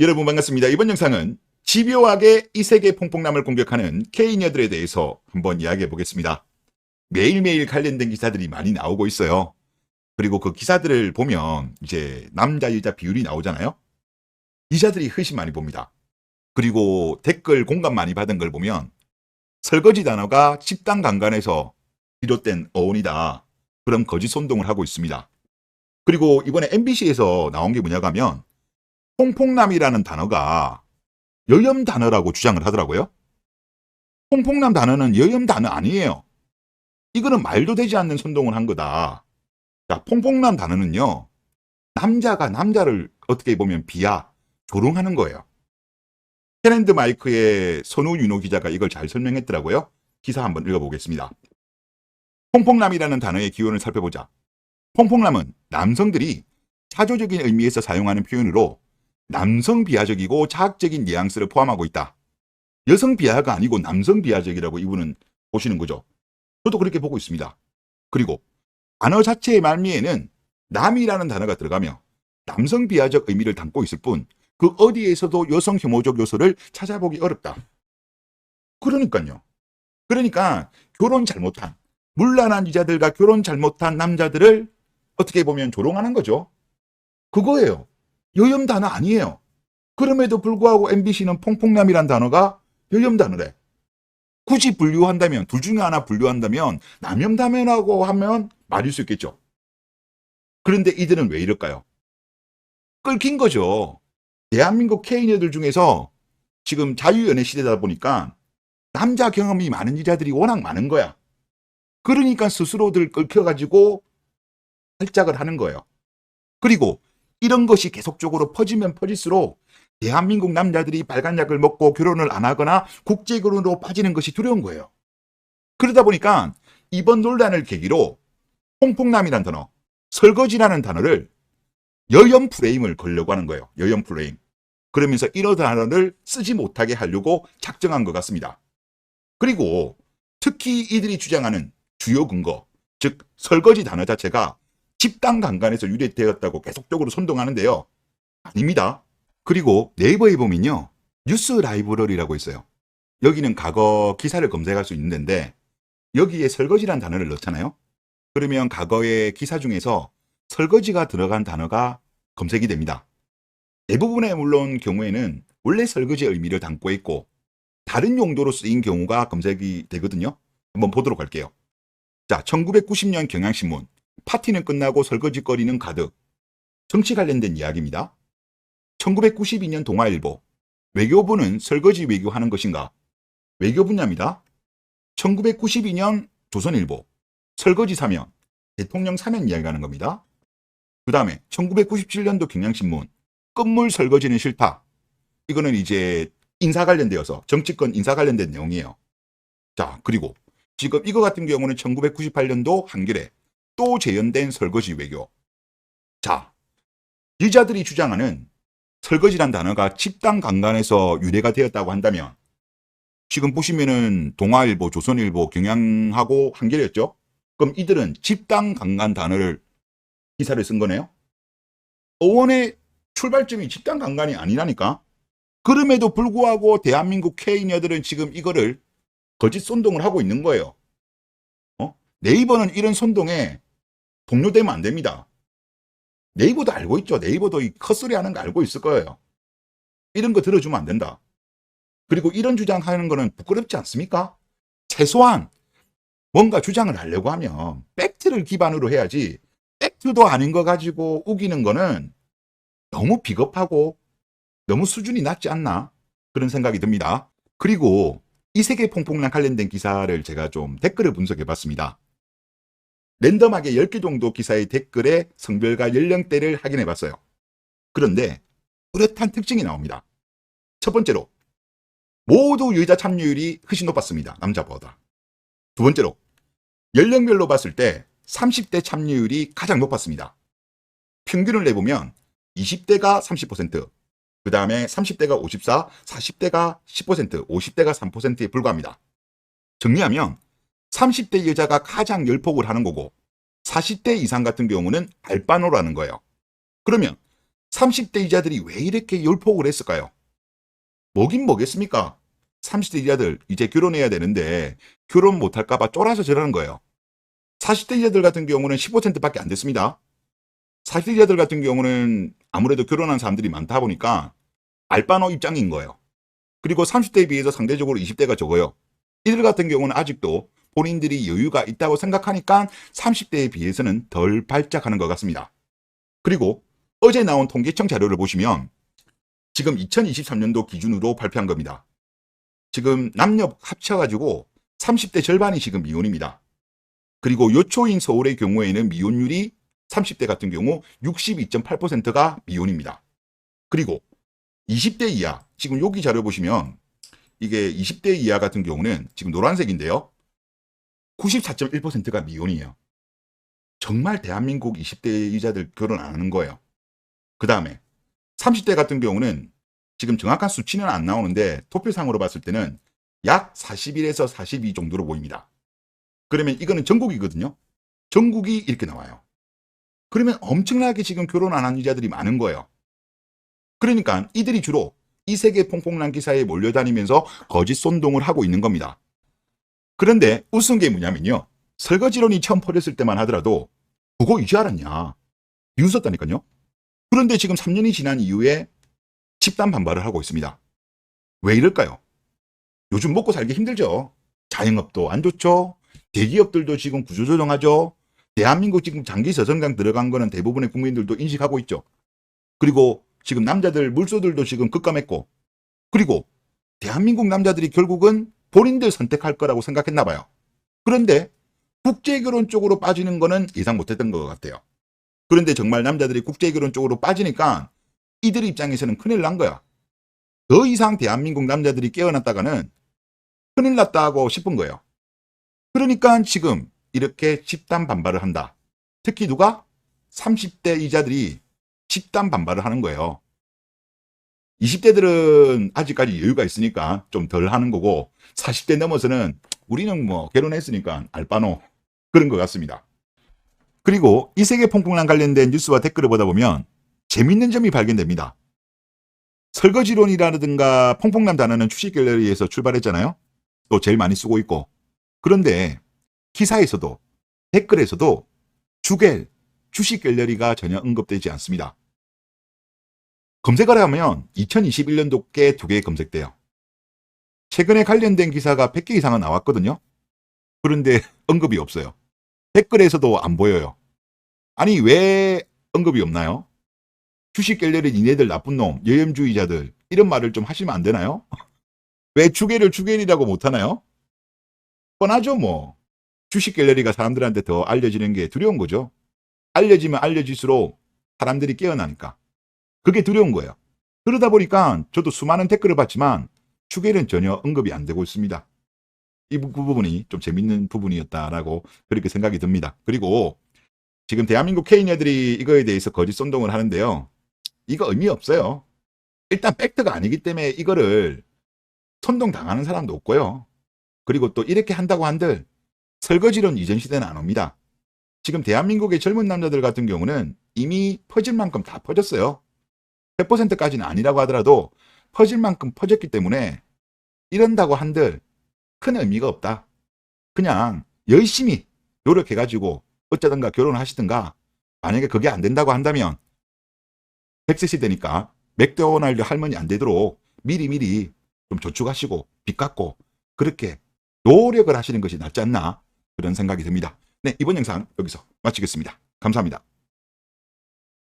여러분 반갑습니다. 이번 영상은 집요하게 이 세계 퐁퐁남을 공격하는 K녀들에 대해서 한번 이야기해 보겠습니다. 매일매일 관련된 기사들이 많이 나오고 있어요. 그리고 그 기사들을 보면 이제 남자 여자 비율이 나오잖아요. 기자들이 훨씬 많이 봅니다. 그리고 댓글 공감 많이 받은 걸 보면 설거지 단어가 집단 강간에서 비롯된 어원이다. 그런 거짓 선동을 하고 있습니다. 그리고 이번에 MBC에서 나온 게 뭐냐고 하면 퐁퐁남이라는 단어가 여염 단어라고 주장을 하더라고요. 퐁퐁남 단어는 여염 단어 아니에요. 이거는 말도 되지 않는 선동을 한 거다. 자, 퐁퐁남 단어는요, 남자가 남자를 어떻게 보면 조롱하는 거예요. 캐랜드 마이크의 선우윤호 기자가 이걸 잘 설명했더라고요. 기사 한번 읽어보겠습니다. 퐁퐁남이라는 단어의 기원을 살펴보자. 퐁퐁남은 남성들이 차조적인 의미에서 사용하는 표현으로 남성 비하적이고 자학적인 뉘앙스를 포함하고 있다. 여성 비하가 아니고 남성 비하적이라고 이분은 보시는 거죠. 저도 그렇게 보고 있습니다. 그리고 단어 자체의 말미에는 남이라는 단어가 들어가며 남성 비하적 의미를 담고 있을 뿐 그 어디에서도 여성 혐오적 요소를 찾아보기 어렵다. 그러니까 결혼 잘못한 문란한 여자들과 결혼 잘못한 남자들을 어떻게 보면 조롱하는 거죠. 그거예요. 여염 단어 아니에요. 그럼에도 불구하고 MBC는 퐁퐁남이란 단어가 여염 단어래. 굳이 분류한다면, 둘 중에 하나 분류한다면 남염단어라고 하면 맞을 수 있겠죠. 그런데 이들은 왜 이럴까요? 끌긴 거죠. 대한민국 K녀들 중에서 지금 자유연애 시대다 보니까 남자 경험이 많은 여자들이 워낙 많은 거야. 그러니까 스스로들 끌켜가지고 활짝을 하는 거예요. 그리고 이런 것이 계속적으로 퍼지면 퍼질수록 대한민국 남자들이 빨간 약을 먹고 결혼을 안 하거나 국제결혼으로 빠지는 것이 두려운 거예요. 그러다 보니까 이번 논란을 계기로 퐁퐁남이라는 단어, 설거지라는 단어를 여염 프레임을 걸려고 하는 거예요. 여염 프레임. 그러면서 이런 단어를 쓰지 못하게 하려고 작정한 것 같습니다. 그리고 특히 이들이 주장하는 주요 근거, 즉 설거지 단어 자체가 집단 강간에서 유래되었다고 계속적으로 선동하는데요. 아닙니다. 그리고 네이버에 보면요, 뉴스 라이브러리라고 있어요. 여기는 과거 기사를 검색할 수 있는데 여기에 설거지란 단어를 넣잖아요. 그러면 과거의 기사 중에서 설거지가 들어간 단어가 검색이 됩니다. 대부분의 물론 경우에는 원래 설거지의 의미를 담고 있고 다른 용도로 쓰인 경우가 검색이 되거든요. 한번 보도록 할게요. 자, 1990년 경향신문. 파티는 끝나고 설거지거리는 가득. 정치 관련된 이야기입니다. 1992년 동아일보. 외교부는 설거지 외교하는 것인가? 외교 분야입니다. 1992년 조선일보. 설거지 사면. 대통령 사면 이야기하는 겁니다. 그 다음에 1997년도 경향신문. 끝물 설거지는 싫다. 이거는 이제 인사 관련되어서 정치권 인사 관련된 내용이에요. 자, 그리고 지금 이거 같은 경우는 1998년도 한겨레. 또 재현된 설거지 외교. 자, 여자들이 주장하는 설거지란 단어가 집단 강간에서 유래가 되었다고 한다면 지금 보시면은 동아일보, 조선일보, 경향하고 한겨레였죠. 그럼 이들은 집단 강간 단어를 기사를 쓴 거네요. 어원의 출발점이 집단 강간이 아니라니까. 그럼에도 불구하고 대한민국 K녀들은 지금 이거를 거짓 선동을 하고 있는 거예요. 네이버는 이런 선동에 동료되면 안 됩니다. 네이버도 알고 있죠. 네이버도 이 컷소리 하는 거 알고 있을 거예요. 이런 거 들어주면 안 된다. 그리고 이런 주장하는 거는 부끄럽지 않습니까? 최소한 뭔가 주장을 하려고 하면 팩트를 기반으로 해야지 팩트도 아닌 거 가지고 우기는 거는 너무 비겁하고 너무 수준이 낮지 않나 그런 생각이 듭니다. 그리고 이 세계 퐁퐁남 관련된 기사를 제가 좀 댓글을 분석해 봤습니다. 랜덤하게 10개 정도 기사의 댓글에 성별과 연령대를 확인해 봤어요. 그런데 뚜렷한 특징이 나옵니다. 첫 번째로 모두 여자 참여율이 훨씬 높았습니다. 남자보다. 두 번째로 연령별로 봤을 때 30대 참여율이 가장 높았습니다. 평균을 내보면 20대가 30%, 그 다음에 30대가 54, 40대가 10%, 50대가 3%에 불과합니다. 정리하면 30대 여자가 가장 열폭을 하는 거고 40대 이상 같은 경우는 알바노라는 거예요. 그러면 30대 이자들이 왜 이렇게 열폭을 했을까요? 뭐긴 뭐겠습니까? 30대 이자들 이제 결혼해야 되는데 결혼 못할까봐 쫄아서 저러는 거예요. 40대 이자들 같은 경우는 10%밖에 안 됐습니다. 40대 이자들 같은 경우는 아무래도 결혼한 사람들이 많다 보니까 알바노 입장인 거예요. 그리고 30대에 비해서 상대적으로 20대가 적어요. 이들 같은 경우는 아직도 본인들이 여유가 있다고 생각하니까 30대에 비해서는 덜 발작하는 것 같습니다. 그리고 어제 나온 통계청 자료를 보시면 지금 2023년도 기준으로 발표한 겁니다. 지금 남녀 합쳐가지고 30대 절반이 지금 미혼입니다. 그리고 요초인 서울의 경우에는 미혼율이 30대 같은 경우 62.8%가 미혼입니다. 그리고 20대 이하, 지금 여기 자료 보시면 이게 20대 이하 같은 경우는 지금 노란색인데요. 94.1%가 미혼이에요. 정말 대한민국 20대 이자들 결혼 안 하는 거예요. 그 다음에 30대 같은 경우는 지금 정확한 수치는 안 나오는데 투표상으로 봤을 때는 약 41에서 42 정도로 보입니다. 그러면 이거는 전국이거든요. 전국이 이렇게 나와요. 그러면 엄청나게 지금 결혼 안 한 이자들이 많은 거예요. 그러니까 이들이 주로 이 세계 퐁퐁난 기사에 몰려다니면서 거짓 선동을 하고 있는 겁니다. 그런데 웃은 게 뭐냐면요. 설거지론이 처음 퍼졌을 때만 하더라도 그거 이제 알았냐. 비웃었다니까요. 그런데 지금 3년이 지난 이후에 집단 반발을 하고 있습니다. 왜 이럴까요? 요즘 먹고 살기 힘들죠. 자영업도 안 좋죠. 대기업들도 지금 구조조정하죠. 대한민국 지금 장기 저성장 들어간 거는 대부분의 국민들도 인식하고 있죠. 그리고 지금 남자들 물소들도 지금 급감했고, 그리고 대한민국 남자들이 결국은 본인들 선택할 거라고 생각했나 봐요. 그런데 국제결혼 쪽으로 빠지는 거는 예상 못했던 것 같아요. 그런데 정말 남자들이 국제결혼 쪽으로 빠지니까 이들 입장에서는 큰일 난 거야. 더 이상 대한민국 남자들이 깨어났다가는 큰일 났다 하고 싶은 거예요. 그러니까 지금 이렇게 집단 반발을 한다. 특히 누가? 30대 이자들이 집단 반발을 하는 거예요. 20대들은 아직까지 여유가 있으니까 좀 덜 하는 거고 40대 넘어서는 우리는 뭐 결혼했으니까 알바노 그런 것 같습니다. 그리고 이 세계 퐁퐁랑 관련된 뉴스와 댓글을 보다 보면 재밌는 점이 발견됩니다. 설거지론이라든가 퐁퐁남 단어는 주식 갤러리에서 출발했잖아요. 또 제일 많이 쓰고 있고. 그런데 기사에서도 댓글에서도 주갤, 주식 갤러리가 전혀 언급되지 않습니다. 검색을 하면 2021년도께 2개 검색돼요. 최근에 관련된 기사가 100개 이상은 나왔거든요. 그런데 언급이 없어요. 댓글에서도 안 보여요. 아니 왜 언급이 없나요? 주식 갤러리 니네들 나쁜 놈, 여염주의자들 이런 말을 좀 하시면 안 되나요? 왜 주갤을 주갤이라고 못하나요? 뻔하죠 뭐. 주식 갤러리가 사람들한테 더 알려지는 게 두려운 거죠. 알려지면 알려질수록 사람들이 깨어나니까. 그게 두려운 거예요. 그러다 보니까 저도 수많은 댓글을 봤지만 주갤은 전혀 언급이 안 되고 있습니다. 이 부분이 좀 재밌는 부분이었다라고 그렇게 생각이 듭니다. 그리고 지금 대한민국 K녀들이 이거에 대해서 거짓 선동을 하는데요. 이거 의미 없어요. 일단 팩트가 아니기 때문에 이거를 선동 당하는 사람도 없고요. 그리고 또 이렇게 한다고 한들 설거지론 이전 시대는 안 옵니다. 지금 대한민국의 젊은 남자들 같은 경우는 이미 퍼질 만큼 다 퍼졌어요. 100%까지는 아니라고 하더라도 퍼질 만큼 퍼졌기 때문에 이런다고 한들 큰 의미가 없다. 그냥 열심히 노력해가지고 어쩌든가 결혼을 하시든가 만약에 그게 안 된다고 한다면 100세 시대니까 맥도날드 할머니 안 되도록 미리미리 좀 저축하시고 빚 갚고 그렇게 노력을 하시는 것이 낫지 않나 그런 생각이 듭니다. 네, 이번 영상 여기서 마치겠습니다. 감사합니다.